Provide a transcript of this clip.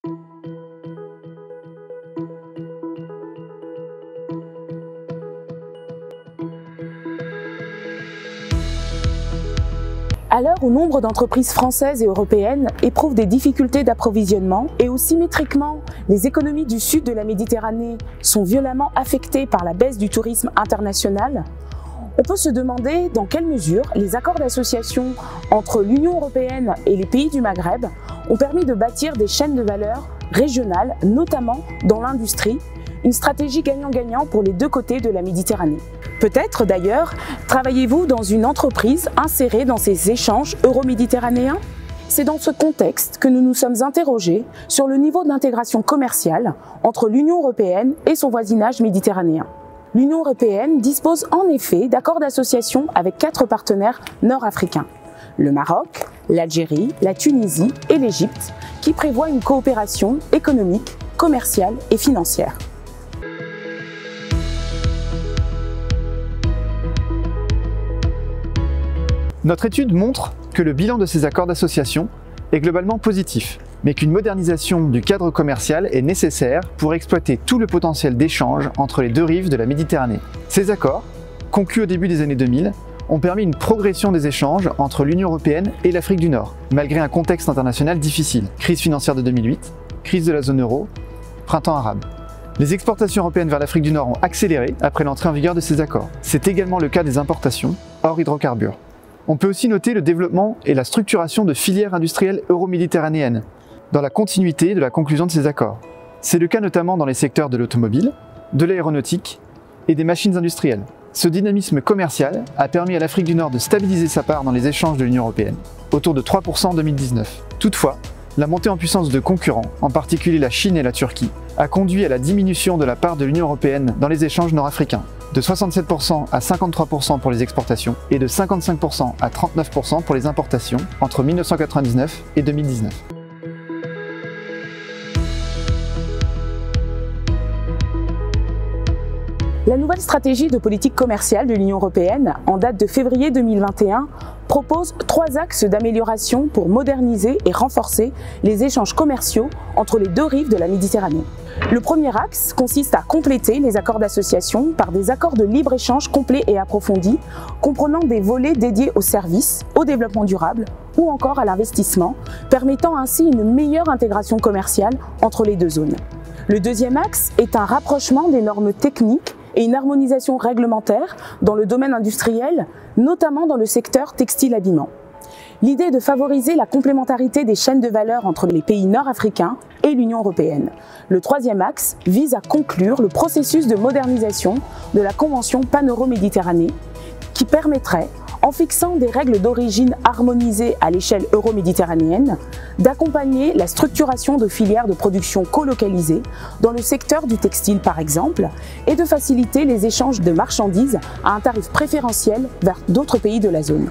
À l'heure où nombre d'entreprises françaises et européennes éprouvent des difficultés d'approvisionnement et où symétriquement les économies du sud de la Méditerranée sont violemment affectées par la baisse du tourisme international, on peut se demander dans quelle mesure les accords d'association entre l'Union européenne et les pays du Maghreb ont permis de bâtir des chaînes de valeur régionales, notamment dans l'industrie, une stratégie gagnant-gagnant pour les deux côtés de la Méditerranée. Peut-être d'ailleurs, travaillez-vous dans une entreprise insérée dans ces échanges euro-méditerranéens? C'est dans ce contexte que nous nous sommes interrogés sur le niveau d'intégration commerciale entre l'Union européenne et son voisinage méditerranéen. L'Union européenne dispose en effet d'accords d'association avec 4 partenaires nord-africains, le Maroc, l'Algérie, la Tunisie et l'Égypte, qui prévoient une coopération économique, commerciale et financière. Notre étude montre que le bilan de ces accords d'association est globalement positif, mais qu'une modernisation du cadre commercial est nécessaire pour exploiter tout le potentiel d'échange entre les deux rives de la Méditerranée. Ces accords, conclus au début des années 2000, ont permis une progression des échanges entre l'Union européenne et l'Afrique du Nord, malgré un contexte international difficile. Crise financière de 2008, crise de la zone euro, printemps arabe. Les exportations européennes vers l'Afrique du Nord ont accéléré après l'entrée en vigueur de ces accords. C'est également le cas des importations, hors hydrocarbures. On peut aussi noter le développement et la structuration de filières industrielles euro-méditerranéennes, dans la continuité de la conclusion de ces accords. C'est le cas notamment dans les secteurs de l'automobile, de l'aéronautique et des machines industrielles. Ce dynamisme commercial a permis à l'Afrique du Nord de stabiliser sa part dans les échanges de l'Union européenne, autour de 3% en 2019. Toutefois, la montée en puissance de concurrents, en particulier la Chine et la Turquie, a conduit à la diminution de la part de l'Union européenne dans les échanges nord-africains, de 67% à 53% pour les exportations et de 55% à 39% pour les importations entre 1999 et 2019. La nouvelle stratégie de politique commerciale de l'Union européenne, en date de février 2021, propose 3 axes d'amélioration pour moderniser et renforcer les échanges commerciaux entre les deux rives de la Méditerranée. Le premier axe consiste à compléter les accords d'association par des accords de libre-échange complets et approfondis, comprenant des volets dédiés aux services, au développement durable ou encore à l'investissement, permettant ainsi une meilleure intégration commerciale entre les deux zones. Le deuxième axe est un rapprochement des normes techniques et une harmonisation réglementaire dans le domaine industriel, notamment dans le secteur textile-habillement. L'idée est de favoriser la complémentarité des chaînes de valeur entre les pays nord-africains et l'Union européenne. Le troisième axe vise à conclure le processus de modernisation de la Convention pan-euro-méditerranée qui permettrait, en fixant des règles d'origine harmonisées à l'échelle euro-méditerranéenne, d'accompagner la structuration de filières de production colocalisées dans le secteur du textile par exemple, et de faciliter les échanges de marchandises à un tarif préférentiel vers d'autres pays de la zone.